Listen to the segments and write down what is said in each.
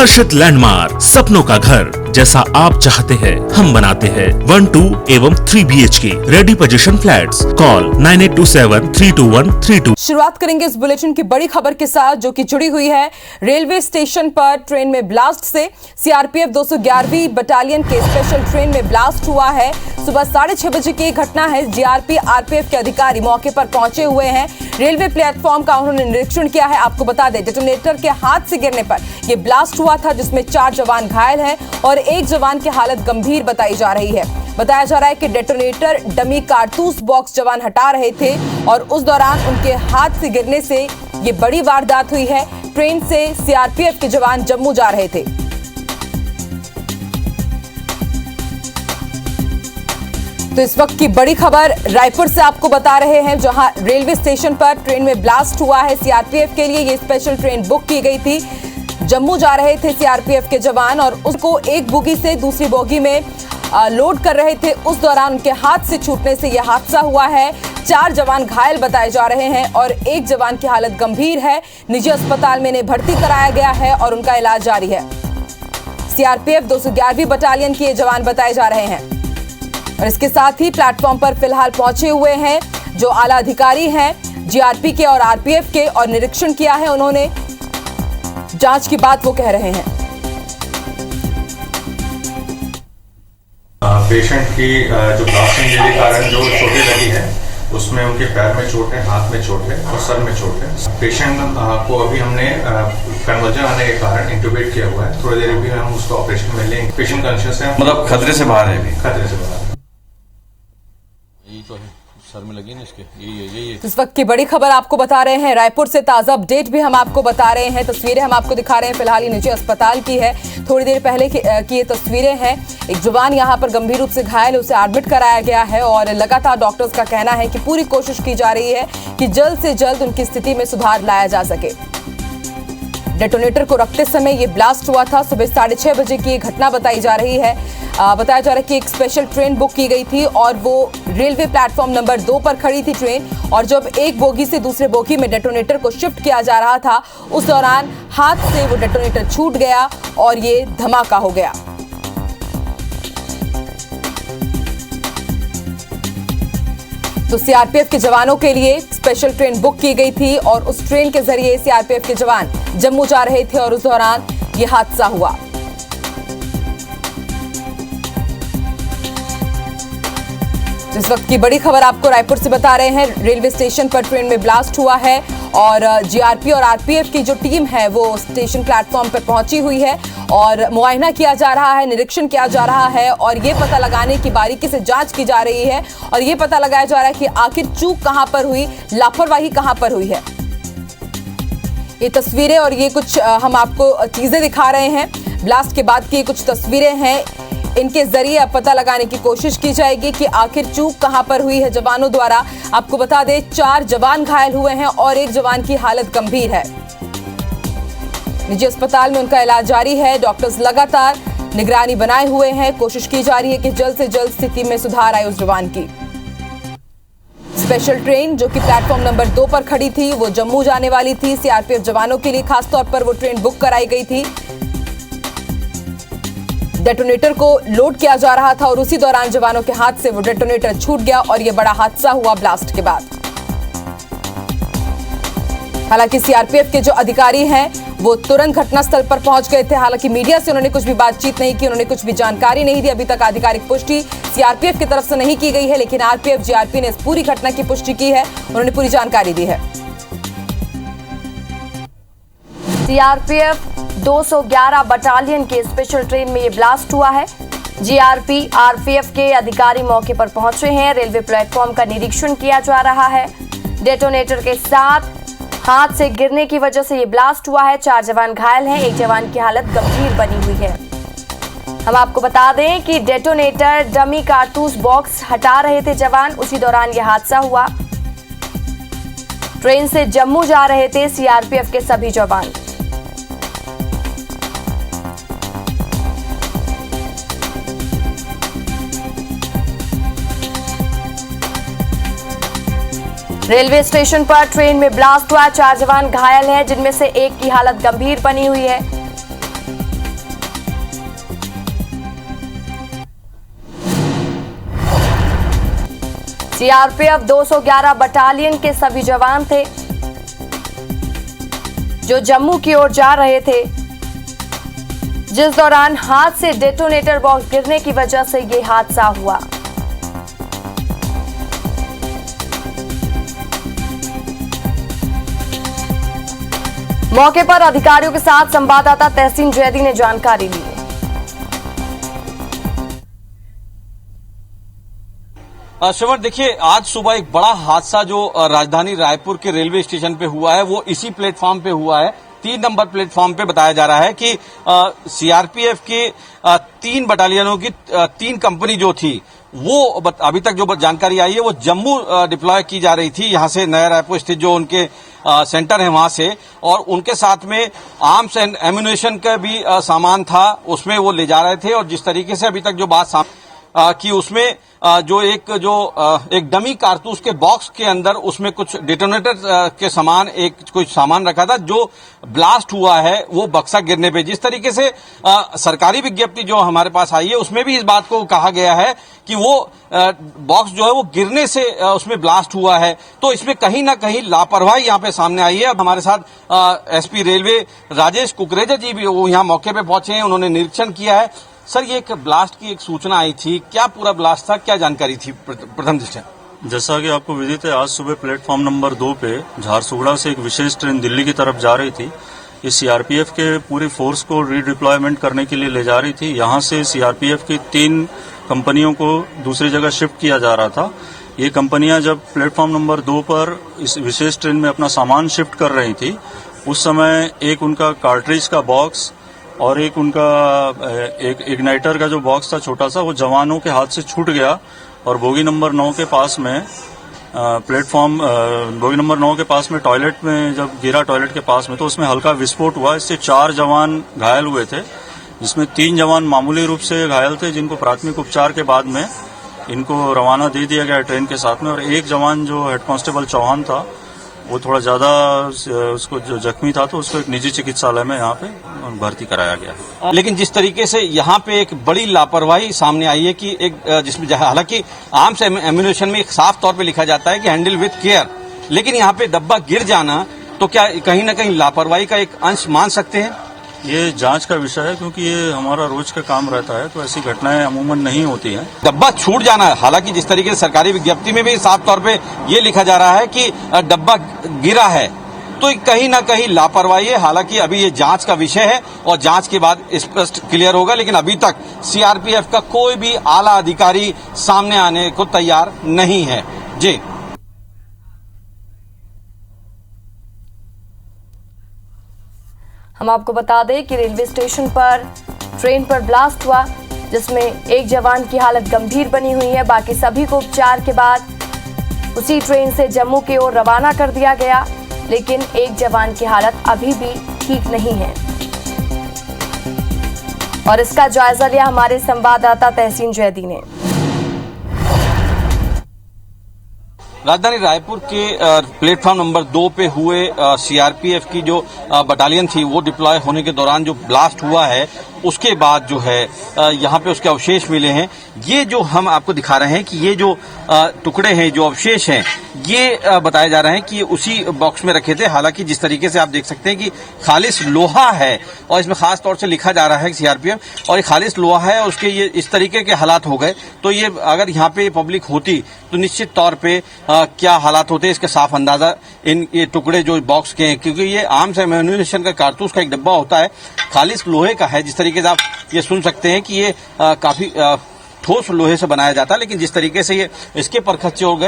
हर्षित landmark, सपनों का घर जैसा आप चाहते हैं हम बनाते हैं। 1, 2 एवं 3 BHK ready position flats. Call 9827321322। शुरुआत करेंगे इस बुलेटिन की बड़ी खबर के साथ जो कि जुड़ी हुई है रेलवे स्टेशन पर ट्रेन में ब्लास्ट से। सीआरपीएफ 211वीं बटालियन के स्पेशल ट्रेन में ब्लास्ट हुआ है। सुबह 6:30 बजे की घटना है। जीआरपी आरपीएफ के अधिकारी मौके पर पहुंचे हुए हैं। रेलवे प्लेटफॉर्म का उन्होंने निरीक्षण किया है। आपको बता दें डेटोनेटर के हाथ से गिरने पर यह ब्लास्ट हुआ था, जिसमें 4 जवान घायल हैं और एक जवान की हालत गंभीर बताई जा रही है। बताया जा रहा है कि डेटोनेटर डमी कारतूस बॉक्स जवान हटा रहे थे और उस दौरान उनके हाथ से गिरने से ये बड़ी वारदात हुई है। ट्रेन से सीआरपीएफ के जवान जम्मू जा रहे थे। तो इस वक्त की बड़ी खबर रायपुर से आपको बता रहे हैं, जहां रेलवे स्टेशन पर ट्रेन में ब्लास्ट हुआ है। सीआरपीएफ के लिए ये स्पेशल ट्रेन बुक की गई थी। जम्मू जा रहे थे सीआरपीएफ के जवान और उसको एक बोगी से दूसरी बोगी में लोड कर रहे थे। उस दौरान उनके हाथ से छूटने से यह हादसा हुआ है। 4 जवान घायल बताए जा रहे हैं और एक जवान की हालत गंभीर है। निजी अस्पताल में इन्हें भर्ती कराया गया है और उनका इलाज जारी है। सीआरपीएफ 211वीं बटालियन के ये जवान बताए जा रहे हैं और इसके साथ ही प्लेटफॉर्म पर फिलहाल पहुंचे हुए हैं जो आला अधिकारी हैं जीआरपी के और आरपीएफ के, और निरीक्षण किया है उन्होंने। जांच की बात वो कह रहे हैं। पेशेंट की जो ब्लास्टिंग के कारण जो चोटें लगी है उसमें उनके पैर में चोट है, हाथ में चोट है और सर में चोट है। पेशेंट को अभी हमने कन्वर्जन आने के कारण इंट्यूबेट किया हुआ है। थोड़ी देर भी हम उसको ऑपरेशन में लेंगे। पेशेंट कॉन्शियस है, मतलब खतरे से बाहर है अभी। खतरे से बाहर। यही तो है, सर में लगी ना इसके। यही इस वक्त की बड़ी खबर आपको बता रहे हैं। रायपुर से ताजा अपडेट भी हम आपको बता रहे हैं। तस्वीरें हम आपको दिखा रहे हैं। फिलहाल ये निजी अस्पताल की है। थोड़ी देर पहले की ये तस्वीरें हैं। एक जवान यहाँ पर गंभीर रूप से घायल है, उसे एडमिट कराया गया है और लगातार डॉक्टर्स का कहना है कि पूरी कोशिश की जा रही है कि जल्द से जल्द उनकी स्थिति में सुधार लाया जा सके। डेटोनेटर को रखते समय ये ब्लास्ट हुआ था। सुबह 6:30 बजे की घटना बताई जा रही है। बताया जा रहा है कि एक स्पेशल ट्रेन बुक की गई थी और वो रेलवे प्लेटफॉर्म नंबर 2 पर खड़ी थी ट्रेन, और जब एक बोगी से दूसरे बोगी में डेटोनेटर को शिफ्ट किया जा रहा था उस दौरान हाथ से वो डेटोनेटर छूट गया और ये धमाका हो गया। तो सीआरपीएफ के जवानों के लिए स्पेशल ट्रेन बुक की गई थी और उस ट्रेन के जरिए सीआरपीएफ के जवान जम्मू जा रहे थे और उस दौरान ये हादसा हुआ। इस वक्त की बड़ी खबर आपको रायपुर से बता रहे हैं। रेलवे स्टेशन पर ट्रेन में ब्लास्ट हुआ है और जीआरपी और आरपीएफ की जो टीम है वो स्टेशन प्लेटफॉर्म पर पहुंची हुई है और मुआयना किया जा रहा है, निरीक्षण किया जा रहा है और ये पता लगाने की बारीकी से जांच की जा रही है और ये पता लगाया जा रहा है कि आखिर चूक कहां पर हुई, लापरवाही कहां पर हुई है। ये तस्वीरें और ये कुछ हम आपको चीजें दिखा रहे हैं। ब्लास्ट के बाद की कुछ तस्वीरें हैं, इनके जरिए अब पता लगाने की कोशिश की जाएगी कि आखिर चूक कहां पर हुई है जवानों द्वारा। आपको बता दें 4 जवान घायल हुए हैं और एक जवान की हालत गंभीर है। निजी अस्पताल में उनका इलाज जारी है। डॉक्टर्स लगातार निगरानी बनाए हुए हैं। कोशिश की जा रही है कि जल्द से जल्द स्थिति में सुधार आए उस जवान की। स्पेशल ट्रेन जो कि प्लेटफॉर्म नंबर 2 पर खड़ी थी वो जम्मू जाने वाली थी। सीआरपीएफ जवानों के लिए खासतौर पर वो ट्रेन बुक कराई गई थी। डेटोनेटर को लोड किया जा रहा था और उसी दौरान जवानों के हाथ से वो डेटोनेटर छूट गया और यह बड़ा हादसा हुआ ब्लास्ट के बाद। हालांकि सीआरपीएफ के जो अधिकारी हैं वो तुरंत घटनास्थल पर पहुंच गए थे। हालांकि मीडिया से उन्होंने कुछ भी बातचीत नहीं की, उन्होंने कुछ भी जानकारी नहीं दी। अभी तक आधिकारिक पुष्टि सीआरपीएफ की तरफ से नहीं की गई है, लेकिन आरपीएफ जीआरपी ने इस पूरी घटना की पुष्टि की है, उन्होंने पूरी जानकारी दी है। सीआरपीएफ 211 बटालियन के स्पेशल ट्रेन में ये ब्लास्ट हुआ है। जीआरपी आरपीएफ के अधिकारी मौके पर पहुंचे हैं। रेलवे प्लेटफॉर्म का निरीक्षण किया जा रहा है। डेटोनेटर के साथ हाथ से गिरने की वजह से ये ब्लास्ट हुआ है। 4 जवान घायल हैं, एक जवान की हालत गंभीर बनी हुई है। हम आपको बता दें कि डेटोनेटर डमी कारतूस बॉक्स हटा रहे थे जवान, उसी दौरान यह हादसा हुआ। ट्रेन से जम्मू जा रहे थे सीआरपीएफ के सभी जवान। रेलवे स्टेशन पर ट्रेन में ब्लास्ट हुआ। 4 जवान घायल हैं, जिनमें से एक की हालत गंभीर बनी हुई है। सीआरपीएफ 211 बटालियन के सभी जवान थे जो जम्मू की ओर जा रहे थे, जिस दौरान हाथ से डेटोनेटर बॉक्स गिरने की वजह से ये हादसा हुआ। मौके पर अधिकारियों के साथ संवाददाता तहसीन जैदी ने जानकारी ली। श्रवण, देखिए, आज सुबह एक बड़ा हादसा जो राजधानी रायपुर के रेलवे स्टेशन पे हुआ है वो इसी प्लेटफॉर्म पे हुआ है। 3 नंबर प्लेटफॉर्म पे बताया जा रहा है कि सीआरपीएफ के 3 बटालियनों की 3 कंपनी जो थी वो अभी तक जो जानकारी आई है वो जम्मू डिप्लॉय की जा रही थी, यहां से नया रायपुर स्थित जो उनके सेंटर है वहां से, और उनके साथ में आर्म्स एंड एम्यूनेशन का भी सामान था, उसमें वो ले जा रहे थे। और जिस तरीके से अभी तक जो बात कि उसमें जो एक डमी कारतूस के बॉक्स के अंदर उसमें कुछ डिटोनेटर के समान कुछ सामान रखा था जो ब्लास्ट हुआ है वो बक्सा गिरने पे। जिस तरीके से सरकारी विज्ञप्ति जो हमारे पास आई है उसमें भी इस बात को कहा गया है कि वो बॉक्स जो है वो गिरने से उसमें ब्लास्ट हुआ है। तो इसमें कहीं ना कहीं लापरवाही यहाँ पे सामने आई है। अब हमारे साथ एसपी रेलवे राजेश कुकरेजा जी भी वो यहाँ मौके पे पहुंचे हैं, उन्होंने निरीक्षण किया है। सर, ये एक ब्लास्ट की एक सूचना आई थी, क्या पूरा ब्लास्ट था, क्या जानकारी थी प्रथम दृष्टया? जैसा कि आपको विदित है, आज सुबह प्लेटफॉर्म नंबर 2 पे झारसुगुड़ा से एक विशेष ट्रेन दिल्ली की तरफ जा रही थी। ये सीआरपीएफ के पूरी फोर्स को रीडिप्लॉयमेंट करने के लिए ले जा रही थी। यहाँ से सीआरपीएफ की 3 कंपनियों को दूसरी जगह शिफ्ट किया जा रहा था। ये कंपनियां जब प्लेटफॉर्म नंबर 2 पर इस विशेष ट्रेन में अपना सामान शिफ्ट कर रही थी, उस समय एक उनका कार्ट्रिज का बॉक्स और एक उनका एक इग्नाइटर का जो बॉक्स था छोटा सा, वो जवानों के हाथ से छूट गया और बोगी नंबर 9 के पास में बोगी नंबर 9 के पास में टॉयलेट में जब गिरा, टॉयलेट के पास में, तो उसमें हल्का विस्फोट हुआ। इससे 4 जवान घायल हुए थे, जिसमें 3 जवान मामूली रूप से घायल थे, जिनको प्राथमिक उपचार के बाद में इनको रवाना दे दिया गया ट्रेन के साथ में। और एक जवान जो हेड कांस्टेबल चौहान था वो थोड़ा ज्यादा उसको जो जख्मी था, तो उसको एक निजी चिकित्सालय में यहाँ पे भर्ती कराया गया। लेकिन जिस तरीके से यहाँ पे एक बड़ी लापरवाही सामने आई है कि एक जिसमें हालांकि आर्म्स एम्यूनेशन में एक साफ तौर पे लिखा जाता है कि हैंडल विथ केयर, लेकिन यहाँ पे डब्बा गिर जाना तो क्या कहीं ना कहीं लापरवाही का एक अंश मान सकते हैं? ये जांच का विषय है, क्योंकि ये हमारा रोज का काम रहता है, तो ऐसी घटनाएं अमूमन नहीं होती हैं। डब्बा छूट जाना, हालांकि जिस तरीके से सरकारी विज्ञप्ति में भी साफ तौर पे ये लिखा जा रहा है कि डब्बा गिरा है, तो कहीं ना कहीं लापरवाही है। हालांकि अभी ये जांच का विषय है और जांच के बाद स्पष्ट क्लियर होगा, लेकिन अभी तक सीआरपीएफ का कोई भी आला अधिकारी सामने आने को तैयार नहीं है। जी, हम आपको बता दें कि रेलवे स्टेशन पर ट्रेन पर ब्लास्ट हुआ, जिसमें एक जवान की हालत गंभीर बनी हुई है। बाकी सभी को उपचार के बाद उसी ट्रेन से जम्मू की ओर रवाना कर दिया गया, लेकिन एक जवान की हालत अभी भी ठीक नहीं है। और इसका जायजा लिया हमारे संवाददाता तहसीन जैदी ने। राजधानी रायपुर के प्लेटफॉर्म नंबर 2 पे हुए सीआरपीएफ की जो बटालियन थी वो डिप्लॉय होने के दौरान जो ब्लास्ट हुआ है, उसके बाद जो है यहाँ पे उसके अवशेष मिले हैं। ये जो हम आपको दिखा रहे हैं कि ये जो टुकड़े हैं, जो अवशेष हैं, ये बताया जा रहा है कि ये उसी बॉक्स में रखे थे। हालांकि जिस तरीके से आप देख सकते हैं कि खालिस लोहा है और इसमें खास तौर से लिखा जा रहा है सीआरपीएफ, और ये खालिस लोहा है और उसके ये इस तरीके के हालात हो गए, तो ये अगर यहाँ पे पब्लिक होती तो निश्चित तौर पे क्या हालात होते इसका साफ अंदाजा इन ये टुकड़े जो बॉक्स के हैं, क्योंकि ये आर्म्स एम्यूनेशन का कारतूस का एक डब्बा होता है, खालिस लोहे का है। जिस तरीके से आप ये सुन सकते हैं कि ये काफी ठोस लोहे से बनाया जाता है, लेकिन जिस तरीके से ये इसके परखच्चे उड़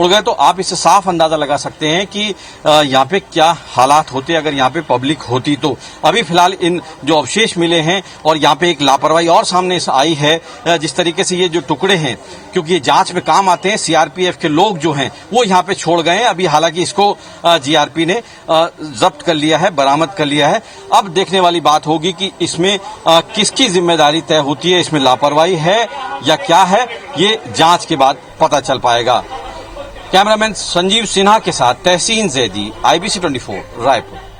गए तो आप इससे साफ अंदाजा लगा सकते हैं कि यहाँ पे क्या हालात होते अगर यहाँ पे पब्लिक होती। तो अभी फिलहाल इन जो अवशेष मिले हैं और यहाँ पे एक लापरवाही और सामने आई है, जिस तरीके से ये जो टुकड़े हैं, क्योंकि ये जांच में काम आते हैं, सीआरपीएफ के लोग जो हैं वो यहाँ पे छोड़ गए हैं। अभी हालांकि इसको जीआरपी ने जब्त कर लिया है, बरामद कर लिया है। अब देखने वाली बात होगी कि इसमें किसकी जिम्मेदारी तय होती है, इसमें लापरवाही है या क्या है, ये जांच के बाद पता चल पाएगा। कैमरामैन संजीव सिन्हा के साथ तहसीन जैदी, IBC 24 रायपुर।